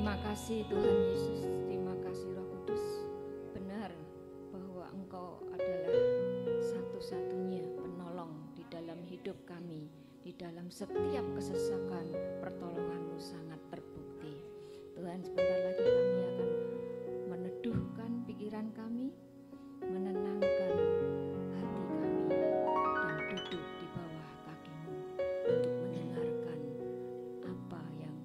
Terima kasih Tuhan Yesus, terima kasih Roh Kudus. Benar bahwa Engkau adalah satu-satunya penolong di dalam hidup kami. Di dalam setiap kesesakan, pertolongan-Mu sangat terbukti. Tuhan, sebentar lagi kami akan meneduhkan pikiran kami, menenangkan hati kami, dan duduk di bawah kaki-Mu untuk mendengarkan apa yang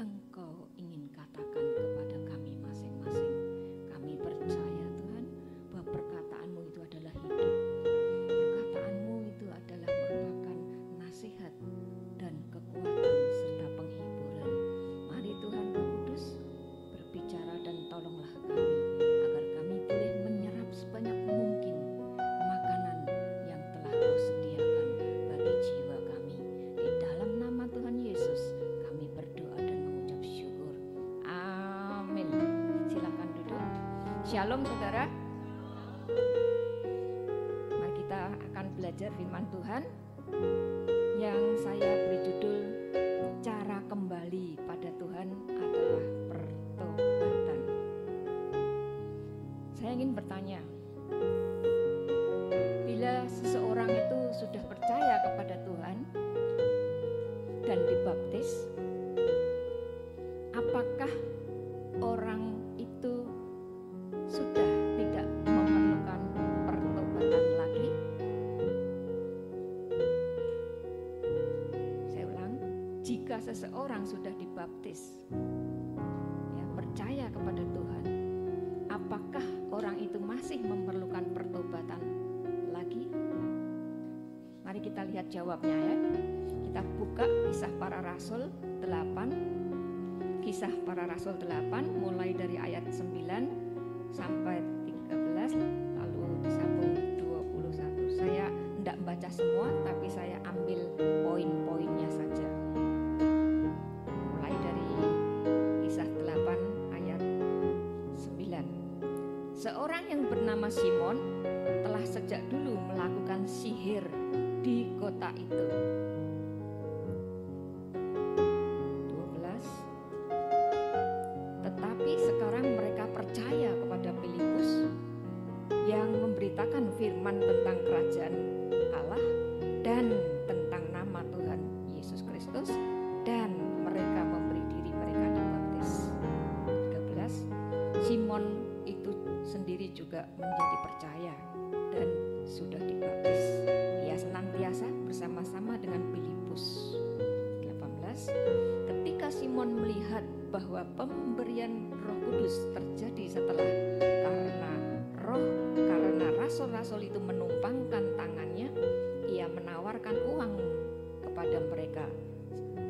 Engkau ingin katakan kepada kami masing-masing. Kami percaya Tuhan bahwa perkataan-Mu itu adalah hidup. Perkataan-Mu itu adalah merupakan nasihat dan kekuatan serta penghiburan. Mari Tuhan Roh Kudus berbicara dan tolonglah kami agar kami boleh menyerap sebanyak mungkin makanan yang telah Kau sediakan bagi jiwa kami. Di dalam nama Tuhan Yesus kami berdoa dan mengucap syukur. Amin. Silakan duduk. Shalom saudara. Mari kita akan belajar firman Tuhan yang saya beri judul cara kembali pada Tuhan adalah pertobatan. Saya ingin bertanya, bila seseorang itu sudah percaya kepada Tuhan dan dibaptis, apakah orang itu sudah tidak memerlukan pertobatan lagi? Saya ulang, jika seseorang sudah dibaptis, ya, percaya kepada Tuhan, apakah orang itu masih memerlukan pertobatan lagi? Mari kita lihat jawabnya ya. Kita buka Kisah Para Rasul 8. Kisah Para Rasul 8 mulai dari ayat 9 sampai 13 lalu disambung 21. Saya tidak baca semua tapi saya ambil poin-poinnya saja. Mulai dari Kisah 8 ayat 9. Seorang yang bernama Simon telah sejak dulu melakukan sihir di kota itu. 12. Tetapi sekarang mereka percaya kepada Filipus yang memberitakan firman tentang kerajaan Allah dan tentang nama Tuhan Yesus Kristus, dan mereka memberi diri mereka dibaptis. 13. Simon itu sendiri juga menjadi percaya dan sudah dibaptis. Ia senantiasa bersama-sama dengan Filipus. 18. Ketika Simon melihat bahwa pemberian Roh Kudus terjadi setelah karena rasul-rasul itu menumpangkan tangannya, ia menawarkan uang kepada mereka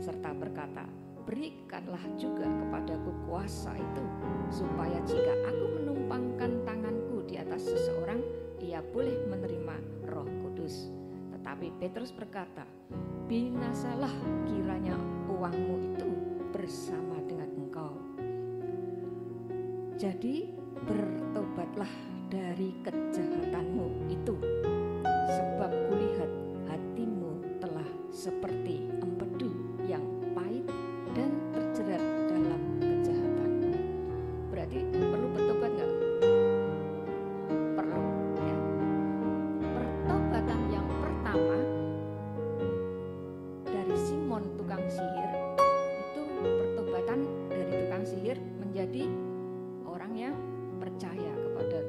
serta berkata, "Berikanlah juga kepadaku kuasa itu, supaya jika aku menumpangkan tanganku di atas seseorang, ia boleh menerima Roh Kudus." Tetapi Petrus berkata, "Binasalah kiranya uangmu itu bersama dengan engkau. Jadi bertobatlah dari kejahatanmu itu, sebab kulihat hatimu telah seperti empedu yang pahit dan terjerat dalam kejahatan." Berarti perlu bertobat nggak? Perlu ya. Pertobatan yang pertama dari Simon tukang sihir itu pertobatan dari tukang sihir menjadi orang yang percaya kepada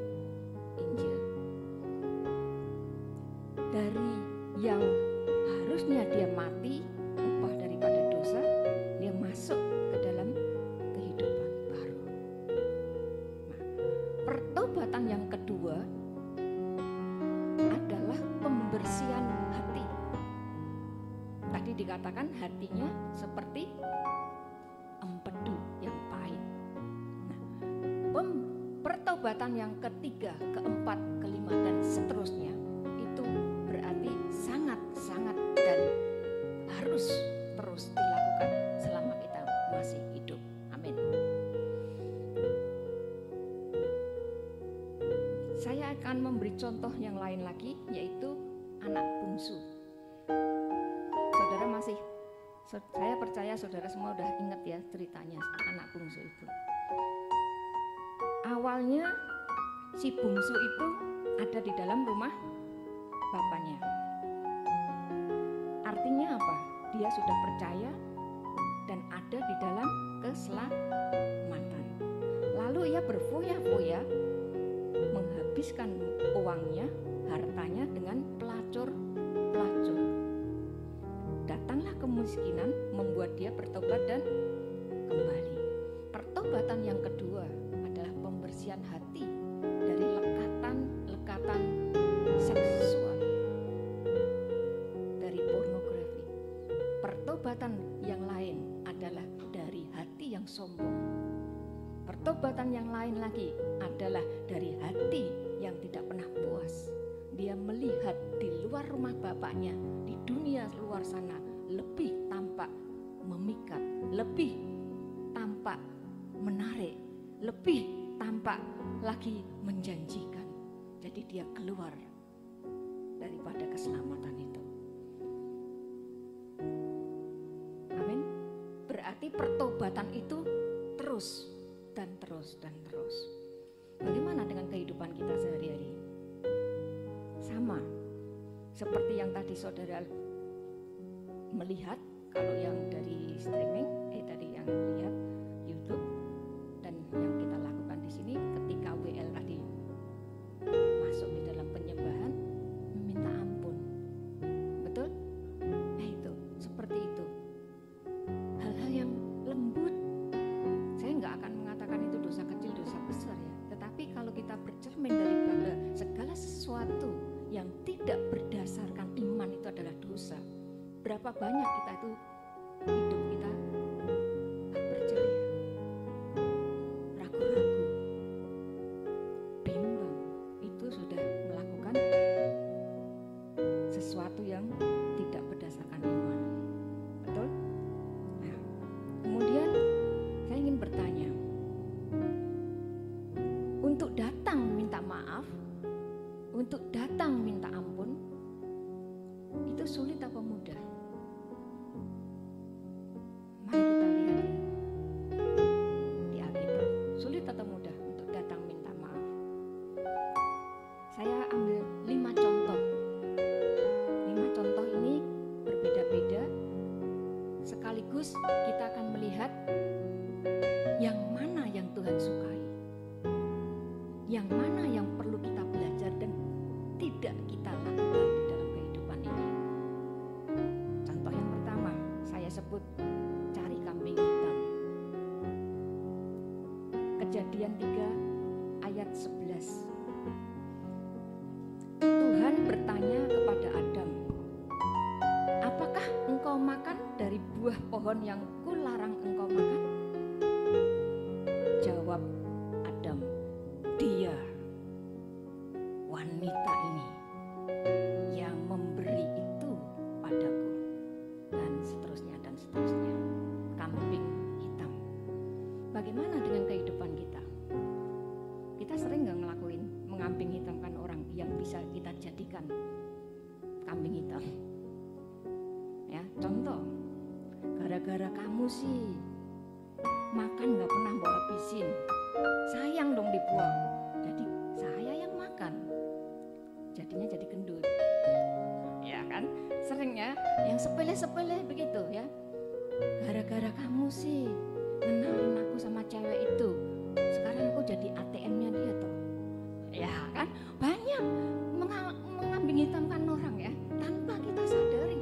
Injil. Dari yang harusnya dia mati upah daripada dosa, dia masuk ke dalam kehidupan baru. Nah, pertobatan yang kedua adalah pembersihan hati. Tadi dikatakan hatinya seperti empedu yang pahit. Nah, pertobatan yang ketiga, keempat, kelima, dan seterusnya itu berarti sangat-sangat dan harus terus dilakukan selama kita masih hidup. Amin. Saya akan memberi contoh yang lain lagi, yaitu anak bungsu. Saudara masih Saya percaya saudara semua udah ingat ya ceritanya anak bungsu itu. Awalnya si bungsu itu ada di dalam rumah bapaknya. Artinya apa? Dia sudah percaya dan ada di dalam keselamatan. Lalu ia berfoya-foya menghabiskan uangnya, hartanya dengan pelacur-pelacur. Datanglah kemiskinan membuat dia bertobat dan kembali. Pertobatan yang kedua adalah pembersihan hati dari lekatan seksual, dari pornografi. Pertobatan yang lain adalah dari hati yang sombong. Pertobatan yang lain lagi adalah dari hati yang tidak pernah puas. Dia melihat di luar rumah bapaknya, di dunia luar sana, lebih tampak memikat, lebih tampak menarik, lebih tampak lagi menjanjikan. Jadi dia keluar daripada keselamatan itu. Amin. Berarti pertobatan itu terus dan terus dan terus. Bagaimana dengan kehidupan kita sehari-hari? Sama seperti yang tadi saudara melihat, kalau yang dari streaming, tadi yang lihat YouTube, dan yang kita lakukan di sini ketika WL tadi masuk di dalam penyembahan, meminta ampun, betul? Itu seperti itu. Hal-hal yang lembut. Saya nggak akan mengatakan itu dosa kecil, dosa besar ya. Tetapi kalau kita bercermin daripada segala sesuatu yang tidak berdasarkan iman itu adalah dosa. Berapa banyak kita itu hidup kita tak percaya, ragu-ragu, bimbang, itu sudah melakukan sesuatu yang tidak berdasarkan iman. Betul? Nah, kemudian saya ingin bertanya, untuk datang minta maaf, untuk datang minta ampun, itu sulit apa mudah? Mari kita lihat ya, di Alkitab, sulit atau mudah untuk datang minta maaf? Saya ambil 5 contoh. 5 contoh ini berbeda-beda, sekaligus kita akan melihat yang mana yang Tuhan sukai, yang mana yang perlu kita belajar dan tidak kita lakukan di dalam kehidupan ini. Contoh yang pertama, saya sebut cari kambing hitam. Kejadian 3 ayat 11. Tuhan bertanya kepada Adam, apakah engkau makan dari buah pohon yang kularang engkau makan? Jawab Adam, dia, wanita ini yang memberi itu padaku, dan seterusnya dan seterusnya. Kambing hitam. Bagaimana dengan kehidupan kita? Kita sering nggak ngelakuin mengambing hitamkan orang yang bisa kita jadikan kambing hitam? Ya, contoh, gara-gara kamu sih makan nggak pernah bawa habisin, sayang dong dibuang. Jadi saya yang makan, jadinya jadi gendut. Ya kan, sering ya, yang sepele-sepele begitu ya. Gara-gara kamu sih ngenalin aku sama cewek itu, sekarang aku jadi ATM-nya dia tuh. Ya kan, banyak mengambing hitamkan orang ya, tanpa kita sadari.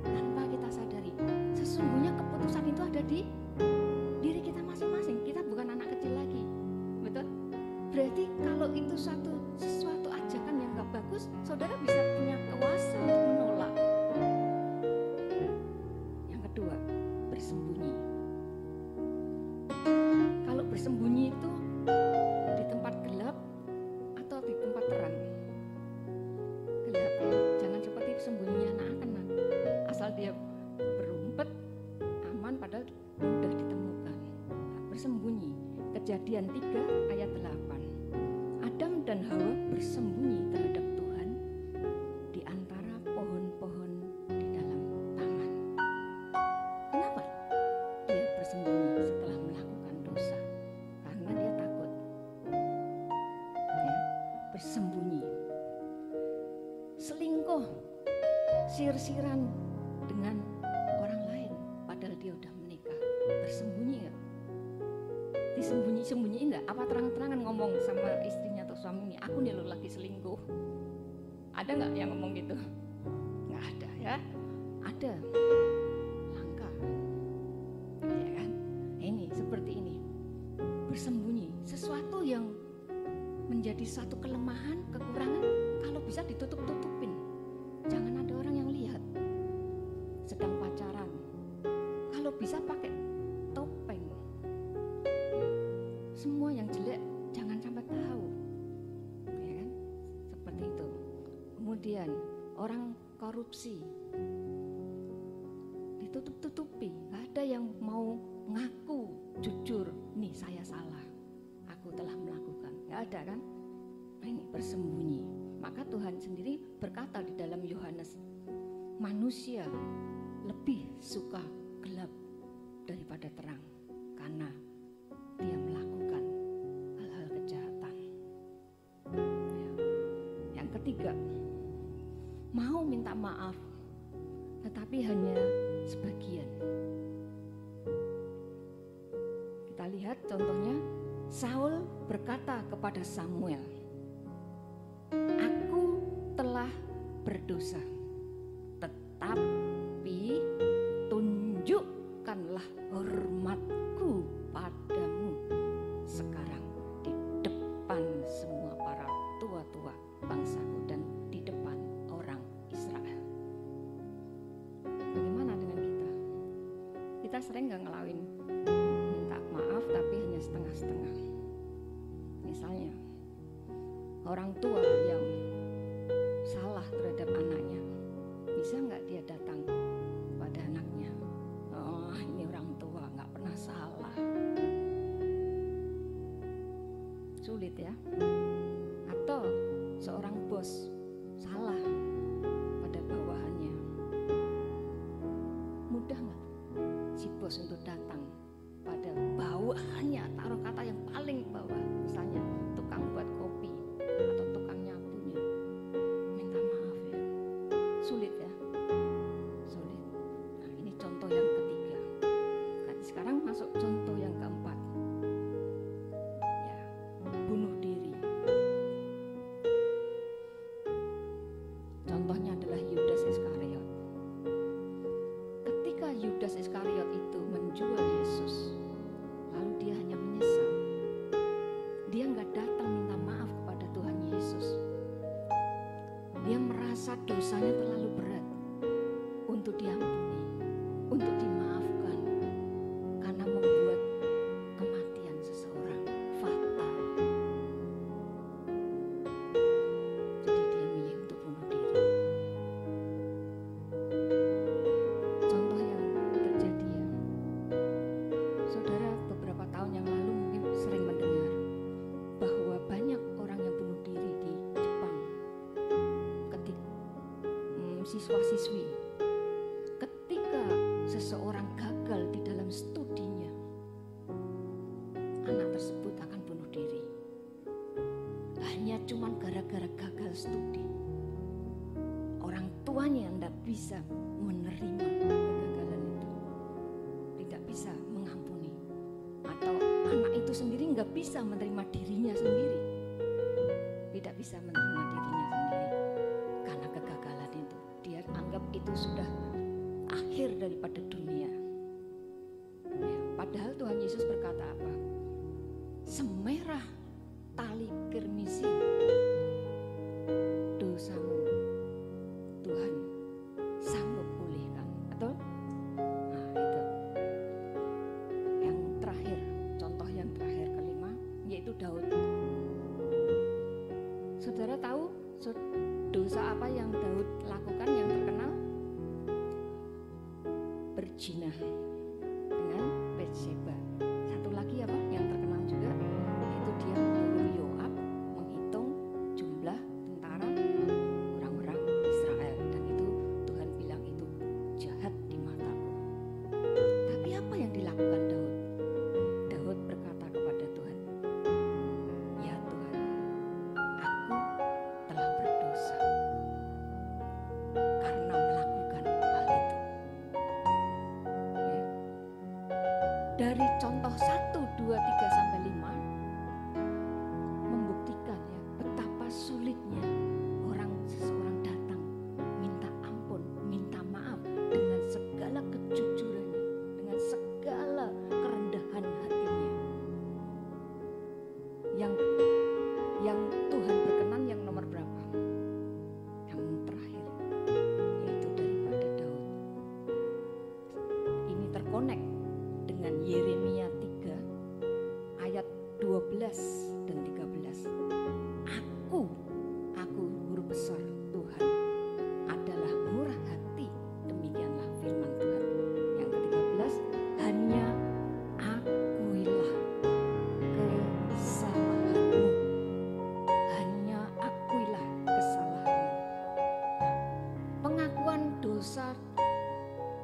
Tanpa kita sadari, sesungguhnya keputusan itu ada di diri kita masing-masing. Kita bukan anak kecil lagi, betul? Berarti kalau itu sesuatu ajakan yang gak bagus, saudara bisa punya kuasa untuk menolak. Yang kedua, bersembunyi. Kalau bersembunyi itu di tempat gelap atau di tempat terang? Gelap ya, jangan seperti sembunyi anak-anak. Asal dia berumpet, aman, padahal mudah ditemukan. Bersembunyi. Kejadian 3 ayat 8. Adam dan Hawa bersembunyi terhadap Tuhan di antara pohon-pohon di dalam taman. pelesiran dengan orang lain padahal dia udah menikah. Bersembunyi nggak? Disembunyi-sembunyiin nggak? Apa terang-terangan ngomong sama istrinya atau suaminya, aku nih lo lagi selingkuh? Ada nggak yang ngomong gitu? Nggak ada ya? Ada. Langka. Ya kan? Ini seperti ini. Bersembunyi. Sesuatu yang menjadi satu kelemahan, kekurangan, kalau bisa ditutup-tutupin. Jangan ada orang yang lihat. Sedang pacaran, kalau bisa pakai topeng. Semua yang jelek jangan sampai tahu, ya kan? Seperti itu. Kemudian orang korupsi ditutup-tutupi. Gak ada yang mau ngaku jujur, nih saya salah, aku telah melakukan. Gak ada kan? Ini bersembunyi. Maka Tuhan sendiri berkata di dalam Yohanes, manusia lebih suka gelap daripada terang karena dia melakukan hal-hal kejahatan. Ya. Yang ketiga, mau minta maaf tetapi hanya sebagian. Kita lihat contohnya, Saul berkata kepada Samuel, aku telah berdosa, tetapi tunjukkanlah hormatku padamu sekarang di depan semua para tua-tua bangsaku dan di depan orang Israel. Bagaimana dengan kita? Kita sering gak ngelawan minta maaf tapi hanya setengah-setengah. Misalnya orang tua yang salah terhadap anaknya, bisa nggak dia datang pada anaknya, oh ini orang tua nggak pernah salah. Sulit ya. Atau seorang bos salah pada bawahannya, mudah nggak si bos untuk datang pada bawahannya, taruh kata yang paling bawah, misalnya tukang buat kopi atau tukang nyapunya, minta maaf ya. Sulit ya, sulit. Nah ini contoh yang ketiga. Nah, sekarang masuk contoh yang keempat, ya, bunuh diri. Contohnya adalah Yudas Iskariot. Ketika Yudas Iskariot itu menjual Yesus, lalu dia hanya menyesal. Dia nggak datang minta maaf kepada Tuhan Yesus. Dia merasa dosanya terlalu berat untuk diampuni, untuk dimaafkan, karena membuat kematian seseorang fatal. Jadi dia milih untuk bunuh diri. Contoh yang terjadi ya, saudara, beberapa tahun yang lalu mungkin sering mendengar bahwa banyak orang yang bunuh diri di Jepang. Siswa-siswi, ketika seseorang gagal di dalam studinya, anak tersebut akan bunuh diri. Hanya cuman gara-gara gagal studi. Orang tuanya tidak bisa menerima kegagalan itu, tidak bisa mengampuni, atau anak itu sendiri nggak bisa menerima dirinya sendiri, tidak bisa menerima dirinya sendiri karena kegagalan itu. Dia anggap itu sudah akhir daripada dunia. Ya, padahal Tuhan Yesus berkata apa? Semerah tali kirmisi dosamu, Tuhan sanggup pulihkan. Betul? Nah itu. Yang terakhir, contoh yang terakhir kelima, yaitu Daud. Saudara tahu dosa apa yang Daud lakukan yang terkenal? Berzina dengan Bathsheba. Satu lagi apa yang terkenal juga, yaitu dia menyuruh Yoab menghitung jumlah tentara orang-orang Israel, dan itu Tuhan bilang itu jahat di mataku. Tapi apa yang dilakukan Daud? Daud berkata kepada Tuhan, ya Tuhan, aku telah berdosa karena melakukan dari contoh 1, 2, 3 sampai 5 membuktikan ya betapa sulitnya seseorang datang minta ampun, minta maaf dengan segala kejujurannya, dengan segala kerendahan hatinya. Yang Tuhan berkenan yang nomor berapa? Yang terakhir, yaitu daripada Daud. Ini terkonek dengan Yeremia 3 ayat 12 dan 13. Aku huruf besar Tuhan adalah murah hati, demikianlah firman Tuhan. Yang ke-13, hanya akuilah kesalahanmu, hanya akuilah kesalahanmu. Pengakuan dosa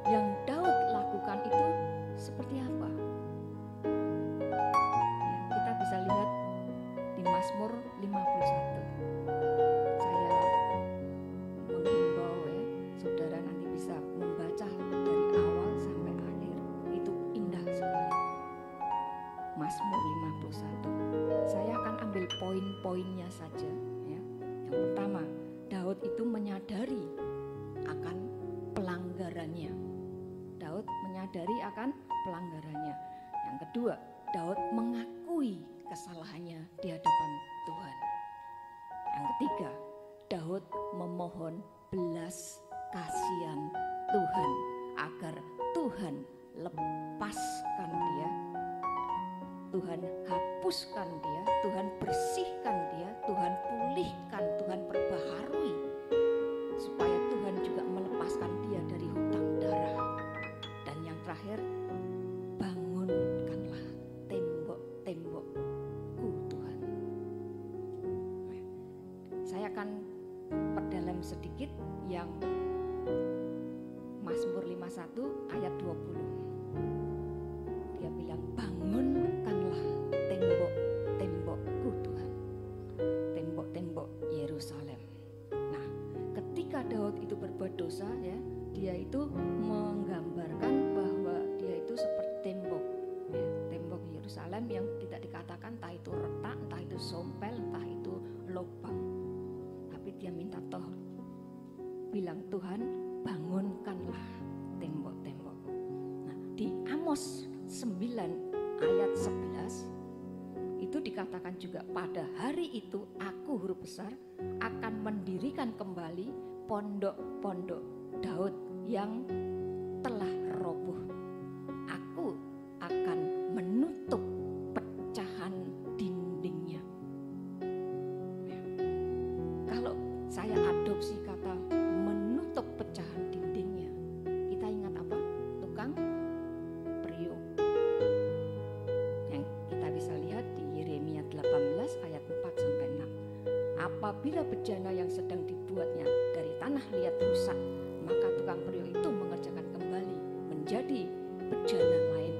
yang Daud lakukan itu seperti apa? Ya, kita bisa lihat di Mazmur 51. Saya menghimbau ya, saudara nanti bisa membaca dari awal sampai akhir. Itu indah sekali. Mazmur 51. Saya akan ambil poin-poinnya saja ya. Yang pertama, Daud itu menyadari akan pelanggarannya. Daud menyadari akan pelanggarannya. Yang kedua, Daud mengakui kesalahannya di hadapan Tuhan. Yang ketiga, Daud memohon belas kasihan Tuhan agar Tuhan lepaskan dia, Tuhan hapuskan dia, Tuhan bersihkan dia, Tuhan pulihkan, Tuhan perbaharui, supaya Tuhan juga melepaskan dia dari hutang darah. Dan yang terakhir, bangunkanlah tembok-tembokku Tuhan. Saya akan perdalam sedikit yang Mazmur 51 ayat 20. Dia bilang, bangunkanlah tembok-tembokku Tuhan, tembok-tembok Yerusalem. Nah, ketika Daud itu berbuat dosa ya, dia itu menggambarkan bahwa dia itu seperti tembok ya, tembok Yerusalem yang tidak dikatakan entah itu retak, entah itu sompel, entah itu lubang. Tapi dia minta bilang, Tuhan bangunkanlah tembok-tembok. Nah, di Amos 9 ayat 11 itu dikatakan juga, pada hari itu aku huruf besar akan mendirikan kembali pondok-pondok Daud yang telah roboh. Aku akan menutup pecahan dindingnya. Ya. Kalau saya adopsi kata menutup pecahan dindingnya, kita ingat apa? Tukang periuk. Yang kita bisa lihat di Yeremia 18 ayat 4 sampai 6. Apabila bejana yang sedang dibuatnya dari tanah liat rusak, maka tukang periuk itu mengerjakan kembali menjadi bejana lain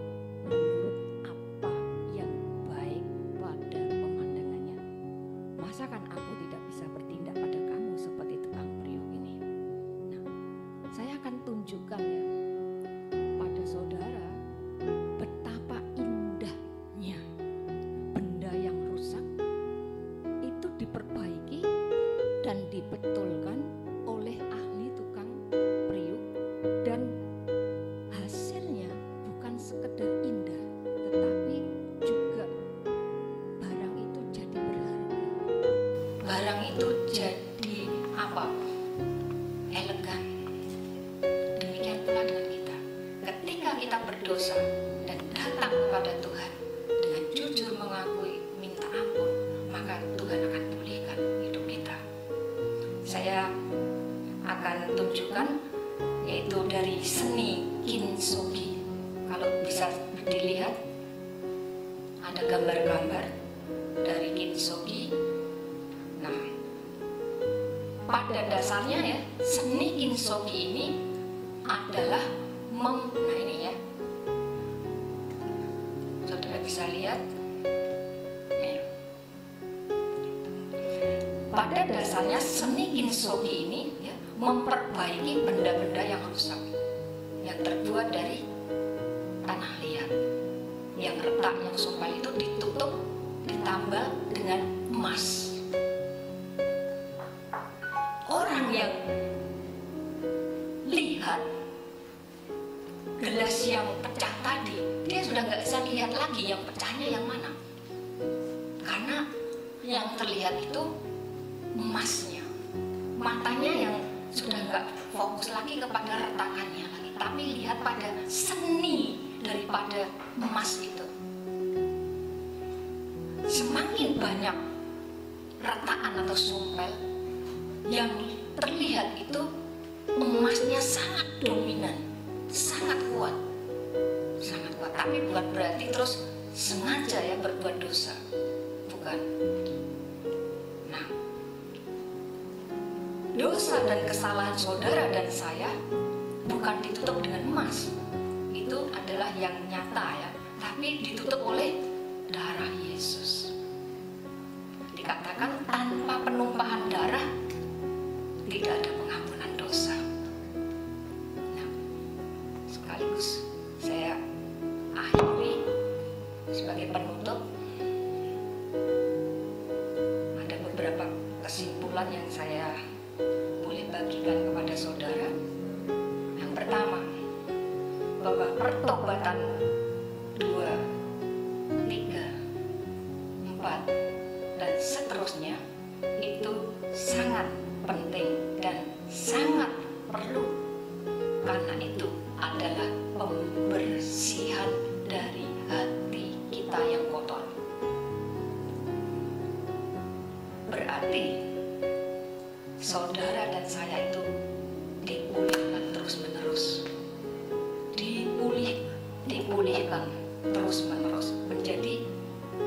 menurut apa yang baik pada pemandangannya. Masakan aku tidak bisa bertindak pada kamu seperti tukang periuk ini? Nah, saya akan tunjukkan ya pada saudara betapa indahnya benda yang rusak itu diperbaiki dan dibetulkan oleh ahli tukang periuk, dan hasilnya bukan sekedar indah tetapi juga barang itu jadi berharga, barang itu jadi apa? Elegan. Demikian pula dengan kita, ketika kita berdosa dan datang kepada Tuhan dengan jujur mengakui, minta ampun, maka Tuhan akan pulihkan hidup kita. Saya akan tunjukkan yaitu dari seni kintsugi. Kalau bisa dilihat ada gambar-gambar dari kintsugi. Nah, pada dasarnya ya, seni kintsugi ini adalah nah ini ya, saudara bisa lihat ya. Pada dasarnya seni kintsugi ini ya, memperbaiki benda-benda yang rusak, yang terbuat dari tanah liat. yang retak, yang sumpal itu ditutup, ditambal dengan emas. Orang yang lihat gelas yang pecah tadi, dia sudah nggak bisa lihat lagi yang pecahnya yang mana, karena yang terlihat itu emasnya. Matanya yang sudah nggak fokus lagi kepada retakannya lagi, tapi lihat pada seni daripada emas itu. Semakin banyak retakan atau sumpel yang terlihat itu, emasnya sangat dominan, sangat kuat, sangat kuat. Tapi bukan berarti terus sengaja ya berbuat dosa, bukan. Nah, dosa dan kesalahan saudara dan saya bukan ditutup dengan emas, itu adalah yang nyata ya, tapi ditutup oleh darah Yesus. Dikatakan tanpa penumpahan darah tidak ada pengampunan dosa. Nah, sekaligus saya akhiri sebagai penutup, ada beberapa kesimpulan yang saya boleh bagikan kepada saudara. Yang pertama, bahwa pertobatan 2, 3, 4 dan seterusnya itu sangat penting dan sangat perlu, karena itu adalah pembersihan dari hati kita yang kotor. Berarti saudara dan saya itu dipulihkan terus-menerus, dipulihkan terus-menerus menjadi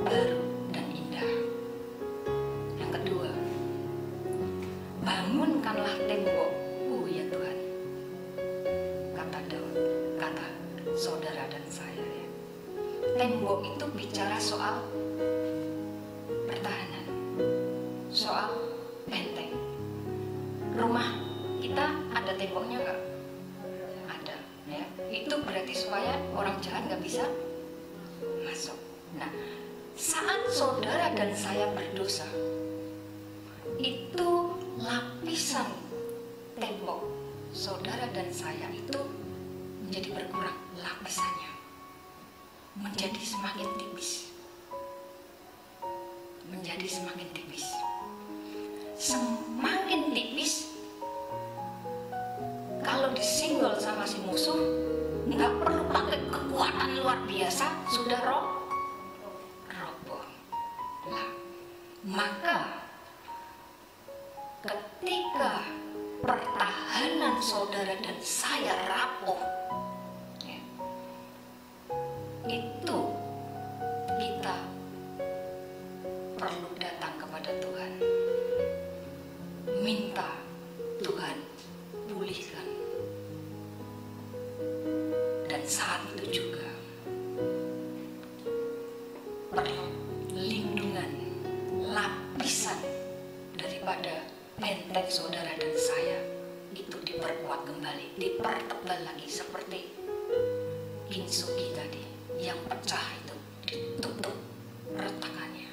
baru dan indah. Yang kedua, bangunkanlah tembok, ya Tuhan, kata Daud, kata saudara dan saya ya. Tembok itu bicara soal pertahanan, soal benteng. Rumah kita ada temboknya nggak? Ada ya. Itu berarti supaya orang jahat nggak bisa masuk. Nah, saat saudara dan saya berdosa, itu lapisan tembok saudara dan saya itu menjadi berkurang, lapisannya menjadi semakin tipis, menjadi semakin tipis, semakin tipis. Kalau disinggol sama si musuh, nggak perlu pakai kekuatan luar biasa, sudah roboh. Nah, maka ketika pertahanan saudara dan saya rapuh, ya, itu kita perlu datang kepada Tuhan, minta Tuhan pulihkan. Dan saat itu juga perlindungan, lapisan daripada benteng saudara dan saya itu diperkuat kembali, dipertebal lagi, seperti Kintsugi tadi yang pecah itu ditutup retakannya.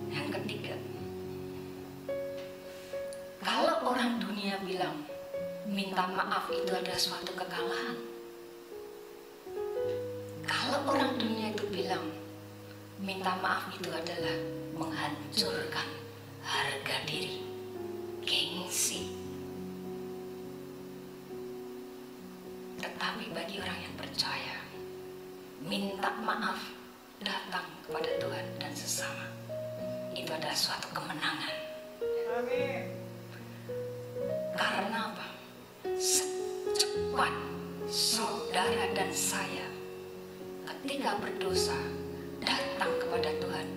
Yang ketiga, kalau orang dunia bilang minta maaf itu adalah suatu kekalahan, kalau orang dunia itu bilang minta maaf itu adalah menghancurkan harga diri, gengsi, tetapi bagi orang yang percaya, minta maaf, datang kepada Tuhan dan sesama, itu adalah suatu kemenangan. Amin. Karena apa? Secepat saudara dan saya ketika berdosa datang kepada Tuhan,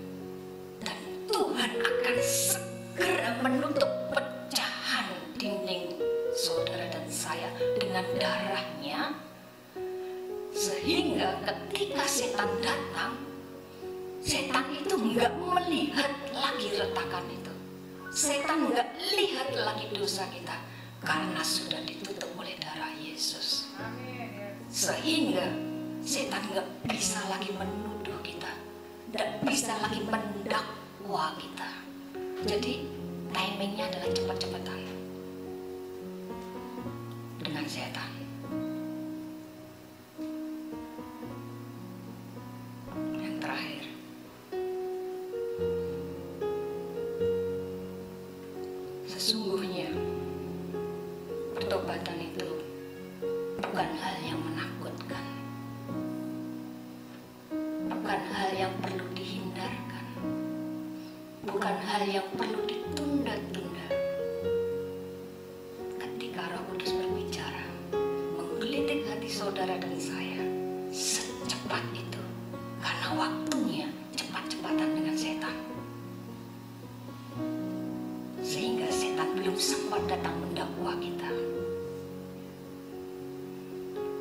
dan Tuhan akan segera menutup pecahan dinding saudara dan saya dengan darahnya, sehingga ketika setan datang, setan itu nggak melihat lagi retakan itu, setan nggak lihat lagi dosa kita, karena sudah ditutup oleh darah Yesus. Sehingga setan nggak bisa lagi menuduh kita, nggak bisa lagi mendakwa kita. Jadi timingnya adalah cepat-cepatan dengan setan. Yang terakhir, sesungguhnya pertobatan itu bukan hal yang menakutkan, bukan hal yang perlu dihindarkan, bukan hal yang perlu ditunda-tunda. Ketika Roh Kudus berbicara, menggelitik hati saudara dan saya secepat itu, karena waktunya cepat-cepatan dengan setan. Sehingga setan belum sempat datang mendakwa kita.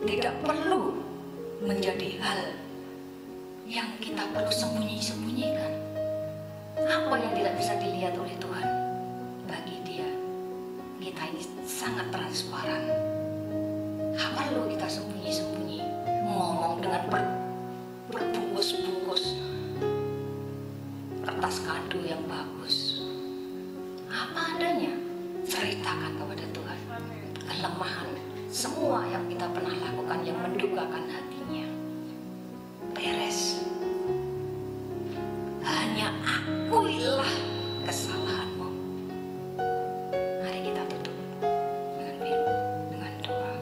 Tidak perlu menjadi hal yang kita perlu sembunyi-sembunyikan. Apa yang tidak bisa dilihat oleh Tuhan, bagi Dia kita ini sangat transparan. Gak perlu kita sembunyi-sembunyi, ngomong dengan berbungkus-bungkus kertas kado yang bagus. Apa adanya, ceritakan kepada Tuhan kelemahan semua yang kita pernah lakukan yang mendukakan hatinya. Beres. Hanya akuilah kesalahanmu. Mari kita tutup dengan doa.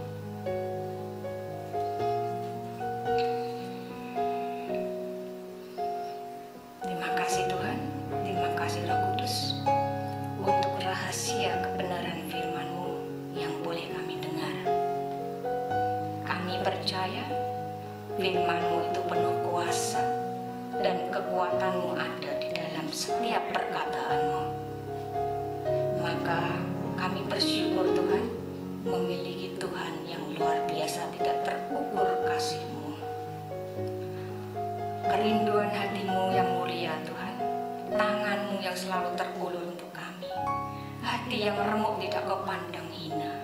Terima kasih Tuhan, terima kasih Roh Kudus untuk rahasia kebenaran firman-Mu yang boleh kami dengar. Kami percaya firman-Mu itu penuh kuasa dan kekuatan-Mu ada di dalam setiap perkataan-Mu. Maka kami bersyukur Tuhan memiliki Tuhan yang luar biasa, tidak terukur kasih-Mu. Kerinduan hati-Mu yang mulia Tuhan, tangan-Mu yang selalu terulur untuk kami, hati yang remuk tidak Kau pandang hina.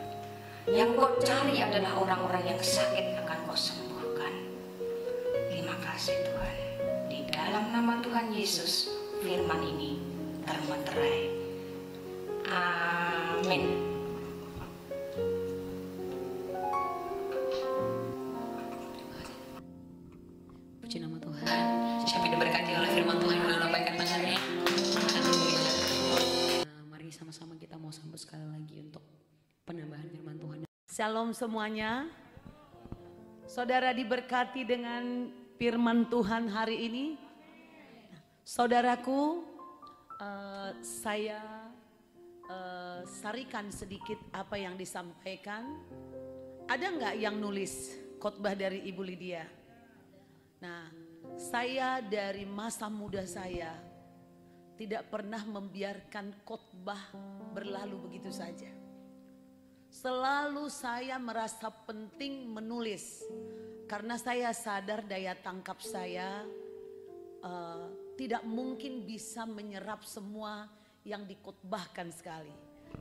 Yang Kau cari adalah orang-orang yang sakit akan Kau sembuhkan. Terima kasih Tuhan. Di dalam nama Tuhan Yesus, firman ini termeterai. Amin. Puji nama Tuhan. Siapa yang diberkati oleh firman Tuhan, boleh lambaikan tangannya. Haleluya. Mari sama-sama kita mau sambut sekali lagi untuk penambahan firman Tuhan. Shalom semuanya. Saudara diberkati dengan firman Tuhan hari ini. Saudaraku, saya sarikan sedikit apa yang disampaikan. Ada nggak yang nulis khotbah dari Ibu Lydia? Nah, saya dari masa muda saya tidak pernah membiarkan khotbah berlalu begitu saja. Selalu saya merasa penting menulis karena saya sadar daya tangkap saya tidak mungkin bisa menyerap semua yang dikhotbahkan sekali.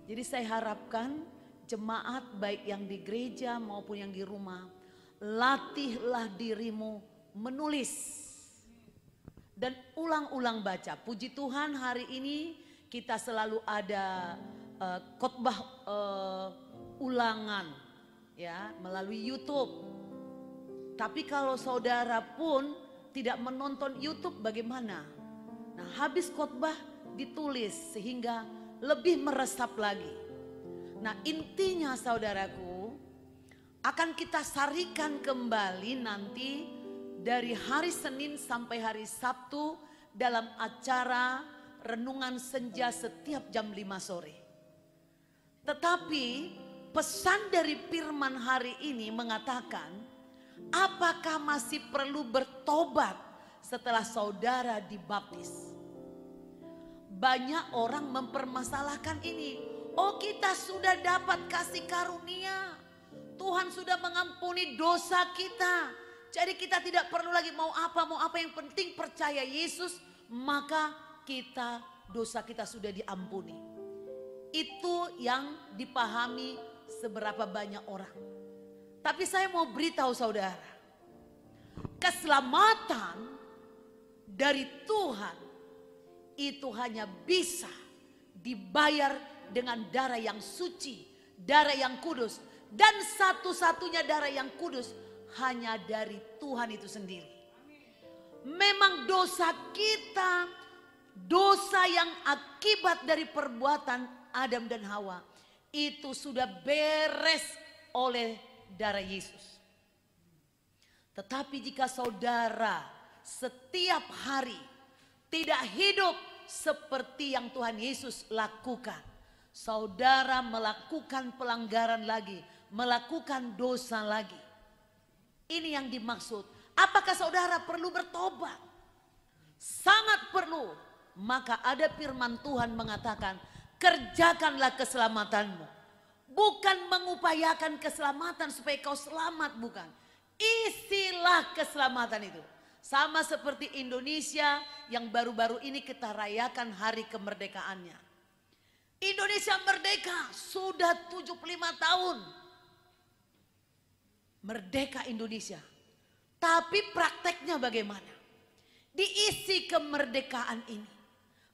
Jadi saya harapkan jemaat baik yang di gereja maupun yang di rumah, latihlah dirimu menulis dan ulang-ulang baca. Puji Tuhan hari ini kita selalu ada khotbah ulangan ya melalui YouTube. Tapi kalau saudara pun tidak menonton YouTube bagaimana? Nah, habis khotbah ditulis sehingga lebih meresap lagi. Nah, intinya saudaraku akan kita sarikan kembali nanti dari hari Senin sampai hari Sabtu dalam acara renungan senja setiap jam 5 sore. Tetapi pesan dari firman hari ini mengatakan, apakah masih perlu bertobat setelah saudara dibaptis? Banyak orang mempermasalahkan ini. Oh, kita sudah dapat kasih karunia. Tuhan sudah mengampuni dosa kita. Jadi kita tidak perlu lagi mau apa yang penting percaya Yesus, maka dosa kita sudah diampuni. Itu yang dipahami seberapa banyak orang. Tapi saya mau beritahu saudara, keselamatan dari Tuhan itu hanya bisa dibayar dengan darah yang suci, darah yang kudus. Dan satu-satunya darah yang kudus hanya dari Tuhan itu sendiri. Memang dosa kita, dosa yang akibat dari perbuatan Adam dan Hawa, itu sudah beres oleh darah Yesus. Tetapi jika saudara setiap hari tidak hidup seperti yang Tuhan Yesus lakukan, saudara melakukan pelanggaran lagi, melakukan dosa lagi. Ini yang dimaksud. Apakah saudara perlu bertobat? Sangat perlu. Maka ada firman Tuhan mengatakan, kerjakanlah keselamatanmu. Bukan mengupayakan keselamatan supaya kau selamat, bukan. Isilah keselamatan itu. Sama seperti Indonesia yang baru-baru ini kita rayakan hari kemerdekaannya. Indonesia merdeka sudah 75 tahun. Merdeka Indonesia. Tapi prakteknya bagaimana? Diisi kemerdekaan ini.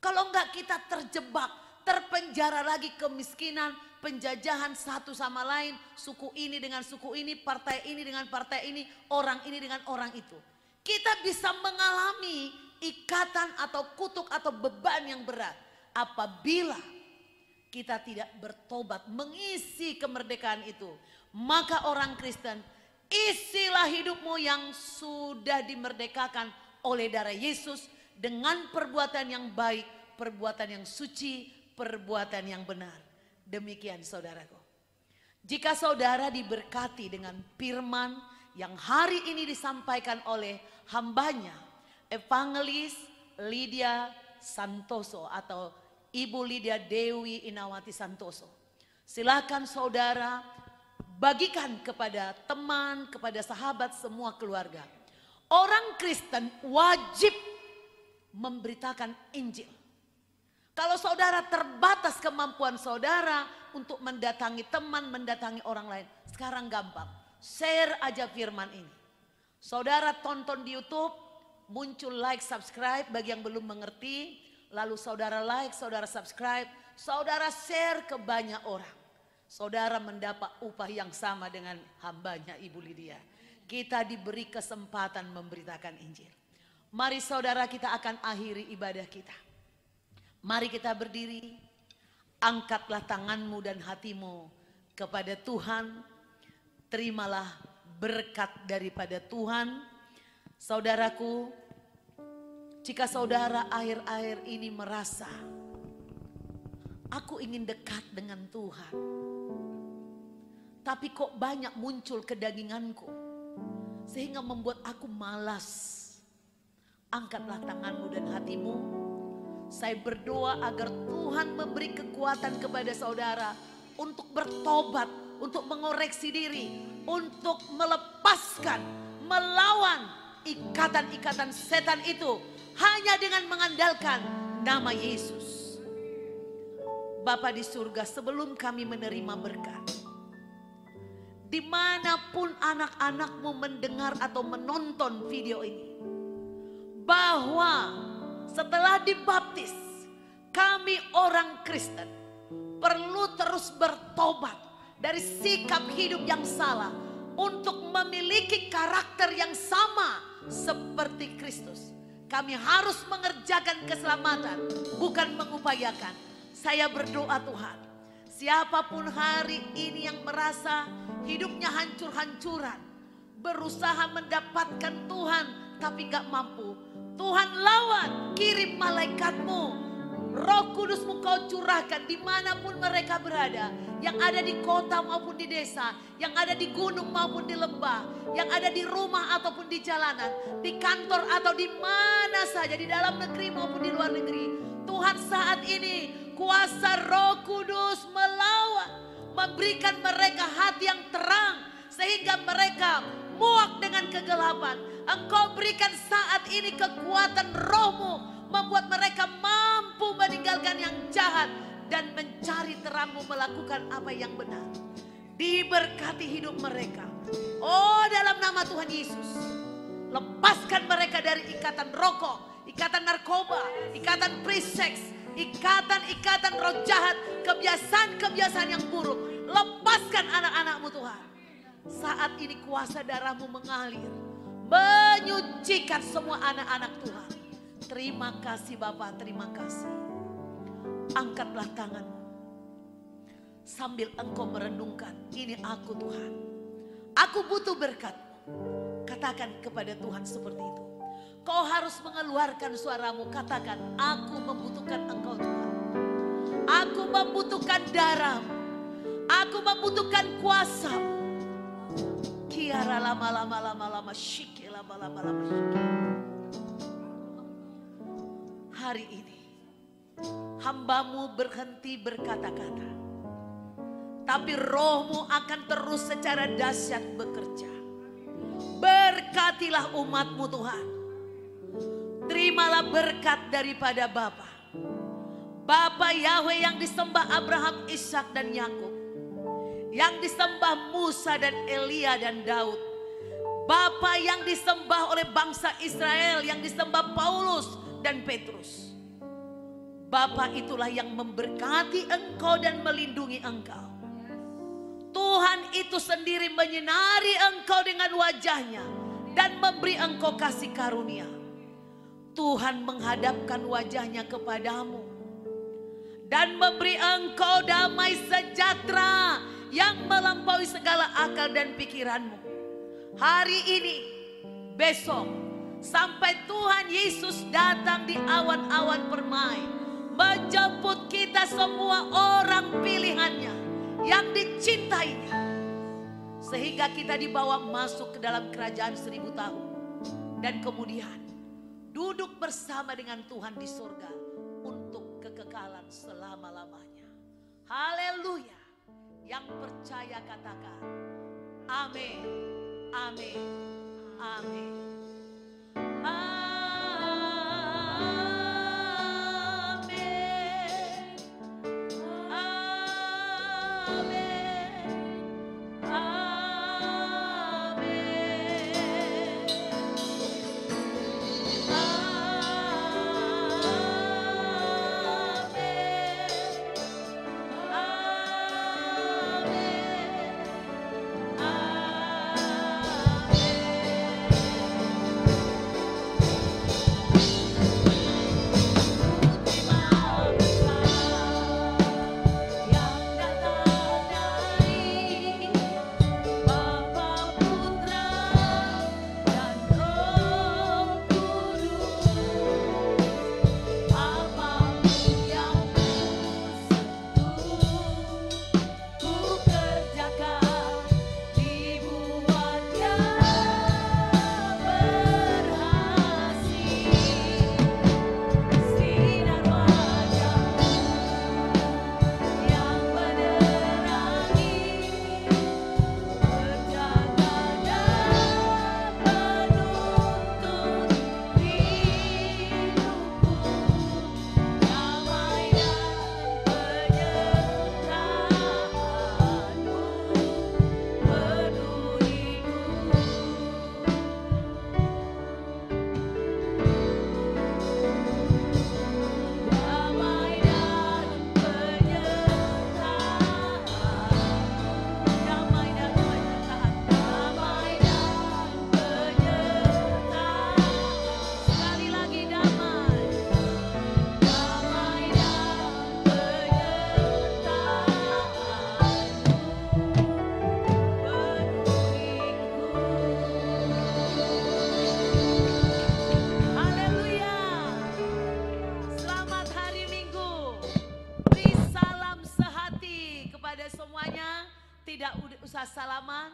Kalau enggak kita terjebak, terpenjara lagi kemiskinan, penjajahan satu sama lain, suku ini dengan suku ini, partai ini dengan partai ini, orang ini dengan orang itu. Kita bisa mengalami ikatan atau kutuk atau beban yang berat apabila kita tidak bertobat mengisi kemerdekaan itu. Maka orang Kristen, isilah hidupmu yang sudah dimerdekakan oleh darah Yesus dengan perbuatan yang baik, perbuatan yang suci, perbuatan yang benar. Demikian saudaraku. Jika saudara diberkati dengan firman yang hari ini disampaikan oleh hambanya, Evangelis Lydia Santoso atau Ibu Lydia Dewi Inawati Santoso. Silakan saudara bagikan kepada teman, kepada sahabat, semua keluarga. Orang Kristen wajib memberitakan Injil. Kalau saudara terbatas kemampuan saudara untuk mendatangi teman, mendatangi orang lain, sekarang gampang. Share aja firman ini. Saudara tonton di YouTube, muncul like, subscribe bagi yang belum mengerti. Lalu saudara like, saudara subscribe, saudara share ke banyak orang. Saudara mendapat upah yang sama dengan hambanya Ibu Lydia. Kita diberi kesempatan memberitakan Injil. Mari saudara, kita akan akhiri ibadah kita. Mari kita berdiri, angkatlah tanganmu dan hatimu kepada Tuhan. Terimalah berkat daripada Tuhan. Saudaraku, jika saudara akhir-akhir ini merasa, aku ingin dekat dengan Tuhan, tapi kok banyak muncul kedaginganku, sehingga membuat aku malas. Angkatlah tanganmu dan hatimu. Saya berdoa agar Tuhan memberi kekuatan kepada saudara untuk bertobat, untuk mengoreksi diri, untuk melepaskan, melawan ikatan-ikatan setan itu hanya dengan mengandalkan nama Yesus. Bapa di surga, sebelum kami menerima berkat, dimanapun anak-anakmu mendengar atau menonton video ini, bahwa setelah dibaptis, kami orang Kristen perlu terus bertobat dari sikap hidup yang salah untuk memiliki karakter yang sama seperti Kristus. Kami harus mengerjakan keselamatan, bukan mengupayakan. Saya berdoa Tuhan, siapapun hari ini yang merasa hidupnya hancur-hancuran, berusaha mendapatkan Tuhan tapi gak mampu, Tuhan lawan, kirim malaikatmu, Roh Kudusmu kau curahkan dimanapun mereka berada, yang ada di kota maupun di desa, yang ada di gunung maupun di lembah, yang ada di rumah ataupun di jalanan, di kantor atau di mana saja, di dalam negeri maupun di luar negeri. Tuhan, saat ini kuasa Roh Kudus melawan, memberikan mereka hati yang terang sehingga mereka muak dengan kegelapan. Engkau berikan saat ini kekuatan Roh-Mu, membuat mereka mampu meninggalkan yang jahat dan mencari terang-Mu, melakukan apa yang benar. Diberkati hidup mereka. Oh, dalam nama Tuhan Yesus, Lepaskan mereka dari ikatan rokok, ikatan narkoba, ikatan free sex, ikatan-ikatan roh jahat, kebiasaan-kebiasaan yang buruk. Lepaskan anak-anakmu Tuhan. Saat ini kuasa darahmu mengalir, menyucikan semua anak-anak Tuhan. Terima kasih Bapa, terima kasih. Angkatlah tanganmu sambil engkau merenungkan, ini aku Tuhan. Aku butuh berkat-Mu. Katakan kepada Tuhan seperti itu. Kau harus mengeluarkan suaramu, katakan, aku membutuhkan Engkau Tuhan. Aku membutuhkan darah-Mu. Aku membutuhkan kuasa-Mu. Kiara lama syiki lama syiki. Hari ini hamba-Mu berhenti berkata-kata, tapi roh-Mu akan terus secara dahsyat bekerja. Berkatilah umat-Mu Tuhan. Terimalah berkat daripada Bapa. Bapa Yahweh yang disembah Abraham, Ishak dan Yakub. Yang disembah Musa dan Elia dan Daud. Bapa yang disembah oleh bangsa Israel, yang disembah Paulus dan Petrus. Bapa itulah yang memberkati engkau dan melindungi engkau. Tuhan itu sendiri menyinari engkau dengan wajahnya dan memberi engkau kasih karunia. Tuhan menghadapkan wajahnya kepadamu dan memberi engkau damai sejahtera yang melampaui segala akal dan pikiranmu. Hari ini, besok, sampai Tuhan Yesus datang di awan-awan permai, menjemput kita semua orang pilihannya yang dicintainya, sehingga kita dibawa masuk ke dalam kerajaan 1000 tahun dan kemudian duduk bersama dengan Tuhan di surga untuk kekekalan selama-lamanya. Haleluya. Yang percaya katakan amin, amin, amin. Salaman,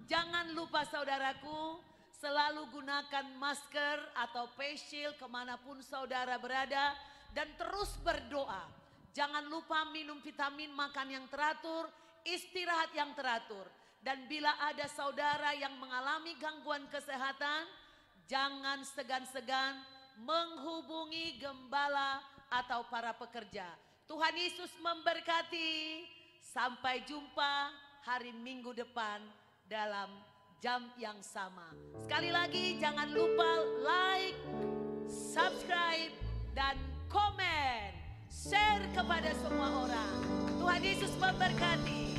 jangan lupa saudaraku, selalu gunakan masker atau face shield kemanapun saudara berada dan terus berdoa. Jangan lupa minum vitamin, makan yang teratur, istirahat yang teratur. Dan bila ada saudara yang mengalami gangguan kesehatan, jangan segan-segan menghubungi gembala atau para pekerja. Tuhan Yesus memberkati. Sampai jumpa hari Minggu depan dalam jam yang sama. Sekali lagi jangan lupa like, subscribe, dan komen. Share kepada semua orang. Tuhan Yesus memberkati.